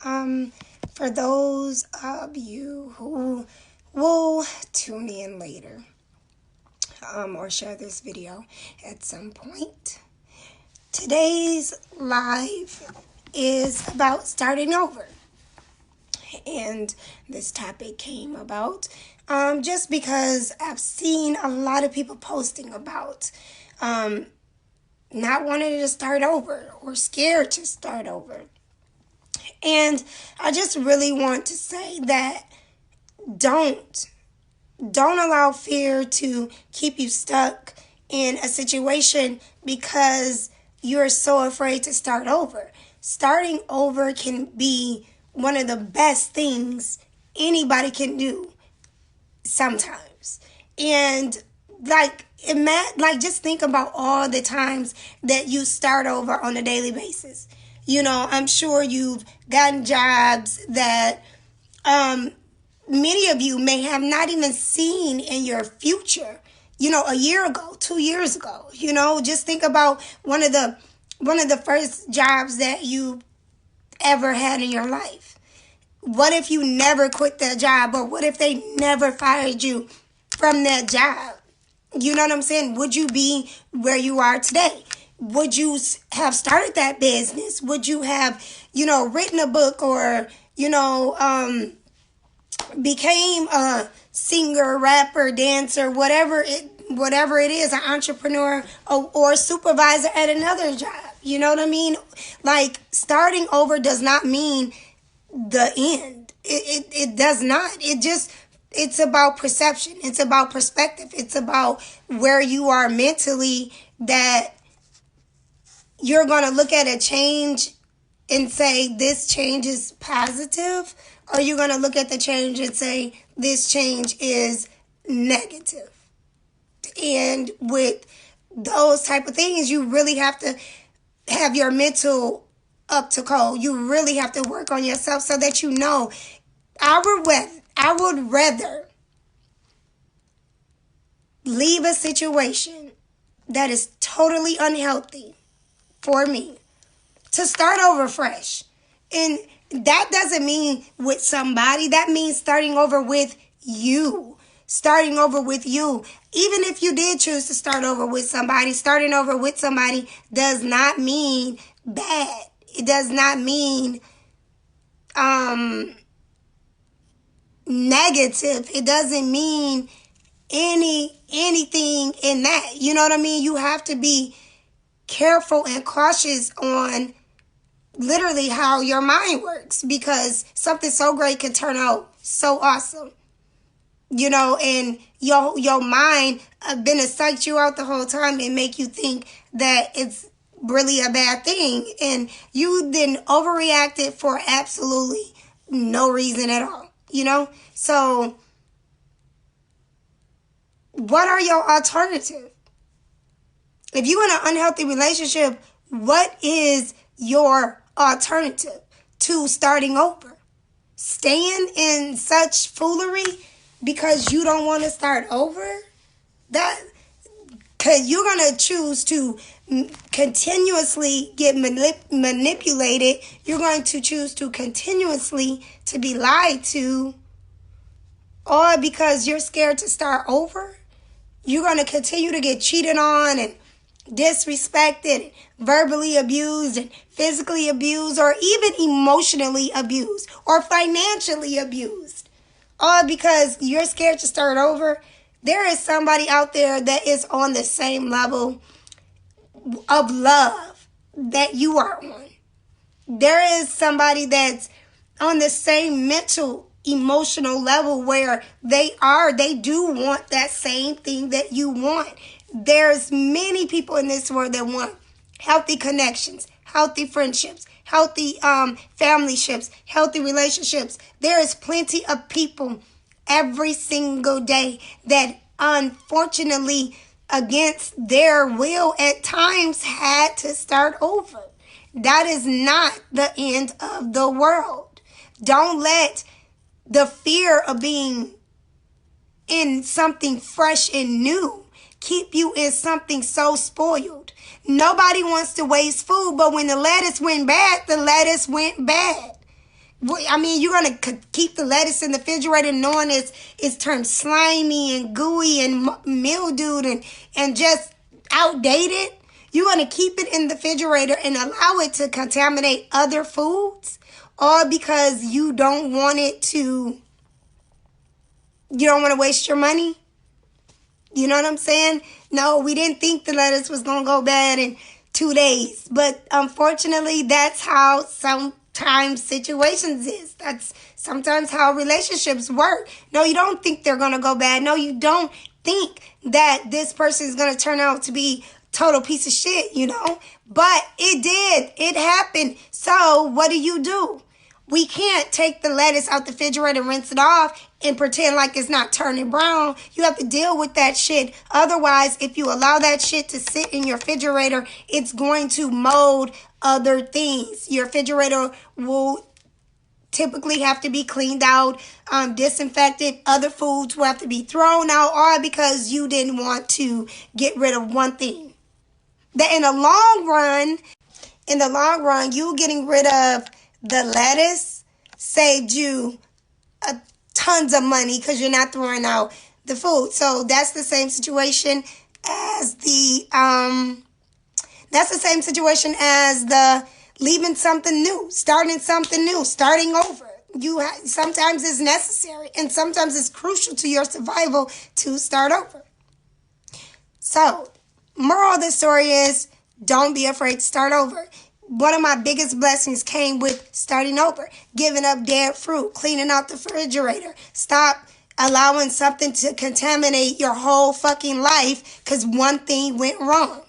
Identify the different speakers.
Speaker 1: For those of you who will tune in later, or share this video at some point, today's live is about starting over. And this topic came about just because I've seen a lot of people posting about not wanting to start over or scared to start over. And I just really want to say that don't allow fear to keep you stuck in a situation because you're so afraid to start over. Starting over can be one of the best things anybody can do sometimes. And just think about all the times that you start over on a daily basis. You know, I'm sure you've gotten jobs that many of you may have not even seen in your future, a year ago, 2 years ago. Just think about one of the first jobs that you ever had in your life. What if you never quit that job, or what if they never fired you from that job? You know what I'm saying? Would you be where you are today? Would you have started that business? Would you have, written a book, or, became a singer, rapper, dancer, whatever it is, an entrepreneur or it's at another job? You know what I mean? Like, starting over does not mean the end. It does not. It's about perception. It's about perspective. It's about where you are mentally, that you're going to look at a change and say this change is positive, or you're going to look at the change and say this change is negative. And with those type of things, you really have to have your mental up to code. You really have to work on yourself so that I would rather leave a situation that is totally unhealthy for me to start over fresh. And that doesn't mean with somebody. That means starting over with you. Starting over with you. Even if you did choose to start over with somebody, starting over with somebody does not mean bad. It does not mean negative. It doesn't mean anything in that. You know what I mean? You have to be careful and cautious on literally how your mind works, because something so great can turn out so awesome. And your mind gonna psych you out the whole time and make you think that it's really a bad thing, and you then overreacted for absolutely no reason at all. So what are your alternatives? If you're in an unhealthy relationship, what is your alternative to starting over? Staying in such foolery because you don't want to start over? Because you're going to choose to continuously get manipulated. You're going to choose to continuously to be lied to, or because you're scared to start over, you're going to continue to get cheated on and disrespected, verbally abused, and physically abused, or even emotionally abused, or financially abused, all because you're scared to start over. There is somebody out there that is on the same level of love that you are on. There is somebody that's on the same mental, emotional level where they do want that same thing that you want. There's many people in this world that want healthy connections, healthy friendships, healthy family ships, healthy relationships. There is plenty of people every single day that unfortunately, against their will at times, had to start over. That is not the end of the world. Don't let the fear of being in something fresh and new keep you in something so spoiled. Nobody wants to waste food, but when the lettuce went bad, the lettuce went bad. I mean, you're going to keep the lettuce in the refrigerator knowing it's turned slimy and gooey and mildewed and just outdated? You're going to keep it in the refrigerator and allow it to contaminate other foods? All because you don't want to waste your money? You know what I'm saying? No, we didn't think the lettuce was going to go bad in 2 days. But unfortunately, that's how sometimes situations is. That's sometimes how relationships work. No, you don't think they're going to go bad. No, you don't think that this person is going to turn out to be total piece of shit, But it did. It happened. So what do? We can't take the lettuce out the refrigerator and rinse it off and pretend like it's not turning brown. You have to deal with that shit. Otherwise, if you allow that shit to sit in your refrigerator, it's going to mold other things. Your refrigerator will typically have to be cleaned out, disinfected. Other foods will have to be thrown out, all because you didn't want to get rid of one thing. That in the long run, you getting rid of the lettuce saved you tons of money because you're not throwing out the food. So that's the same situation as the leaving something new, starting something new, starting over. Sometimes it's necessary and sometimes it's crucial to your survival to start over. So, moral of the story is, don't be afraid to start over. One of my biggest blessings came with starting over, giving up dead fruit, cleaning out the refrigerator. Stop allowing something to contaminate your whole fucking life because one thing went wrong.